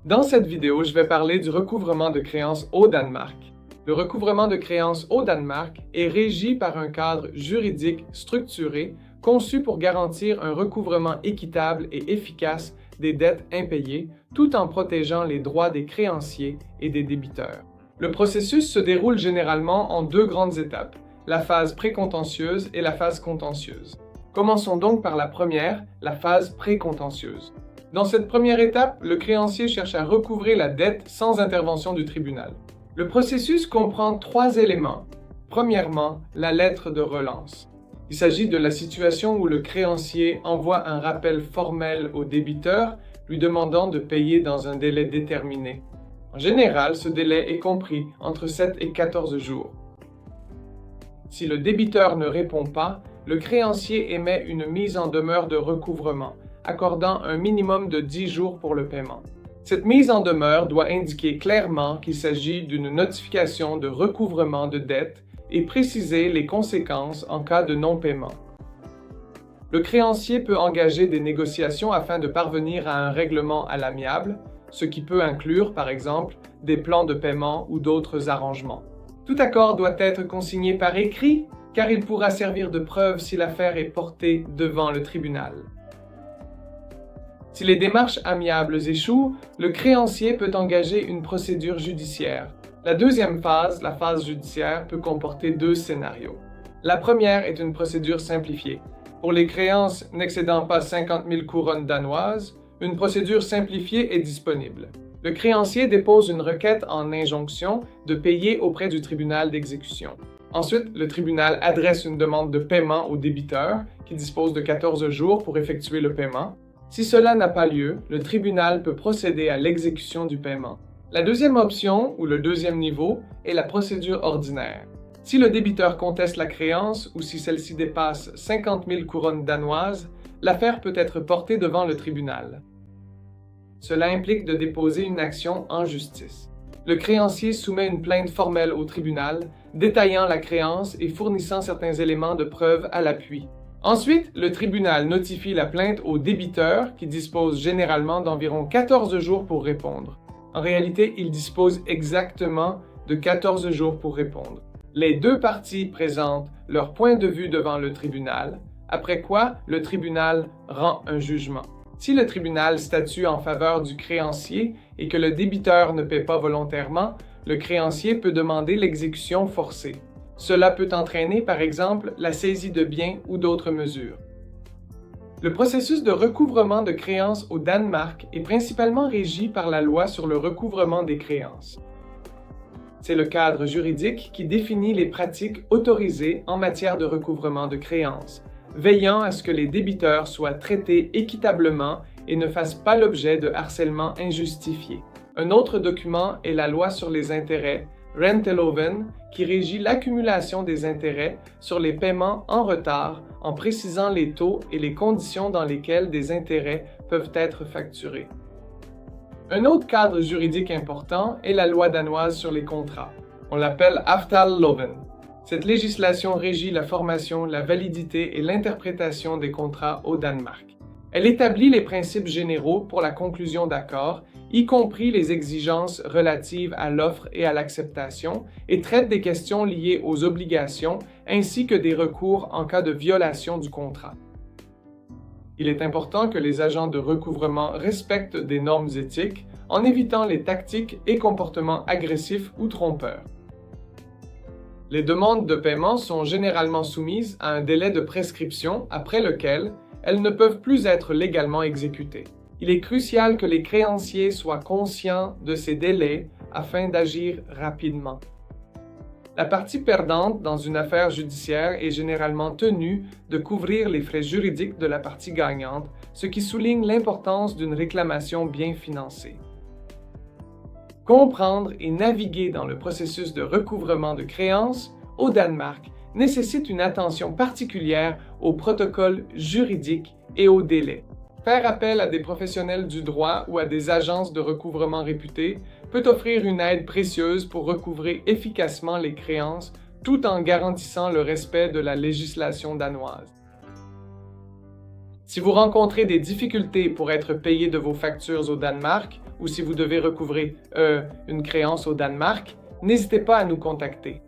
Dans cette vidéo, je vais parler du recouvrement de créances au Danemark. Le recouvrement de créances au Danemark est régi par un cadre juridique structuré conçu pour garantir un recouvrement équitable et efficace des dettes impayées, tout en protégeant les droits des créanciers et des débiteurs. Le processus se déroule généralement en deux grandes étapes, la phase précontentieuse et la phase contentieuse. Commençons donc par la première, la phase précontentieuse. Dans cette première étape, le créancier cherche à recouvrer la dette sans intervention du tribunal. Le processus comprend trois éléments. Premièrement, la lettre de relance. Il s'agit de la situation où le créancier envoie un rappel formel au débiteur lui demandant de payer dans un délai déterminé. En général, ce délai est compris entre 7 et 14 jours. Si le débiteur ne répond pas, le créancier émet une mise en demeure de recouvrement, accordant un minimum de 10 jours pour le paiement. Cette mise en demeure doit indiquer clairement qu'il s'agit d'une notification de recouvrement de dette et préciser les conséquences en cas de non-paiement. Le créancier peut engager des négociations afin de parvenir à un règlement à l'amiable, ce qui peut inclure, par exemple, des plans de paiement ou d'autres arrangements. Tout accord doit être consigné par écrit, car il pourra servir de preuve si l'affaire est portée devant le tribunal. Si les démarches amiables échouent, le créancier peut engager une procédure judiciaire. La deuxième phase, la phase judiciaire, peut comporter deux scénarios. La première est une procédure simplifiée. Pour les créances n'excédant pas 50 000 couronnes danoises, une procédure simplifiée est disponible. Le créancier dépose une requête en injonction de payer auprès du tribunal d'exécution. Ensuite, le tribunal adresse une demande de paiement au débiteur, qui dispose de 14 jours pour effectuer le paiement. Si cela n'a pas lieu, le tribunal peut procéder à l'exécution du paiement. La deuxième option, ou le deuxième niveau, est la procédure ordinaire. Si le débiteur conteste la créance ou si celle-ci dépasse 50 000 couronnes danoises, l'affaire peut être portée devant le tribunal. Cela implique de déposer une action en justice. Le créancier soumet une plainte formelle au tribunal, détaillant la créance et fournissant certains éléments de preuve à l'appui. Ensuite, le tribunal notifie la plainte au débiteur, qui dispose généralement d'environ 14 jours pour répondre. En réalité, il dispose exactement de 14 jours pour répondre. Les deux parties présentent leur point de vue devant le tribunal, après quoi le tribunal rend un jugement. Si le tribunal statue en faveur du créancier et que le débiteur ne paie pas volontairement, le créancier peut demander l'exécution forcée. Cela peut entraîner, par exemple, la saisie de biens ou d'autres mesures. Le processus de recouvrement de créances au Danemark est principalement régi par la loi sur le recouvrement des créances. C'est le cadre juridique qui définit les pratiques autorisées en matière de recouvrement de créances, veillant à ce que les débiteurs soient traités équitablement et ne fassent pas l'objet de harcèlement injustifié. Un autre document est la loi sur les intérêts, Renteloven, qui régit l'accumulation des intérêts sur les paiements en retard en précisant les taux et les conditions dans lesquelles des intérêts peuvent être facturés. Un autre cadre juridique important est la loi danoise sur les contrats. On l'appelle Avtaleloven. Cette législation régit la formation, la validité et l'interprétation des contrats au Danemark. Elle établit les principes généraux pour la conclusion d'accords, y compris les exigences relatives à l'offre et à l'acceptation, et traite des questions liées aux obligations ainsi que des recours en cas de violation du contrat. Il est important que les agents de recouvrement respectent des normes éthiques en évitant les tactiques et comportements agressifs ou trompeurs. Les demandes de paiement sont généralement soumises à un délai de prescription après lequel elles ne peuvent plus être légalement exécutées. Il est crucial que les créanciers soient conscients de ces délais afin d'agir rapidement. La partie perdante dans une affaire judiciaire est généralement tenue de couvrir les frais juridiques de la partie gagnante, ce qui souligne l'importance d'une réclamation bien financée. Comprendre et naviguer dans le processus de recouvrement de créances au Danemark nécessite une attention particulière aux protocoles juridiques et aux délais. Faire appel à des professionnels du droit ou à des agences de recouvrement réputées peut offrir une aide précieuse pour recouvrer efficacement les créances tout en garantissant le respect de la législation danoise. Si vous rencontrez des difficultés pour être payé de vos factures au Danemark ou si vous devez recouvrer une créance au Danemark, n'hésitez pas à nous contacter.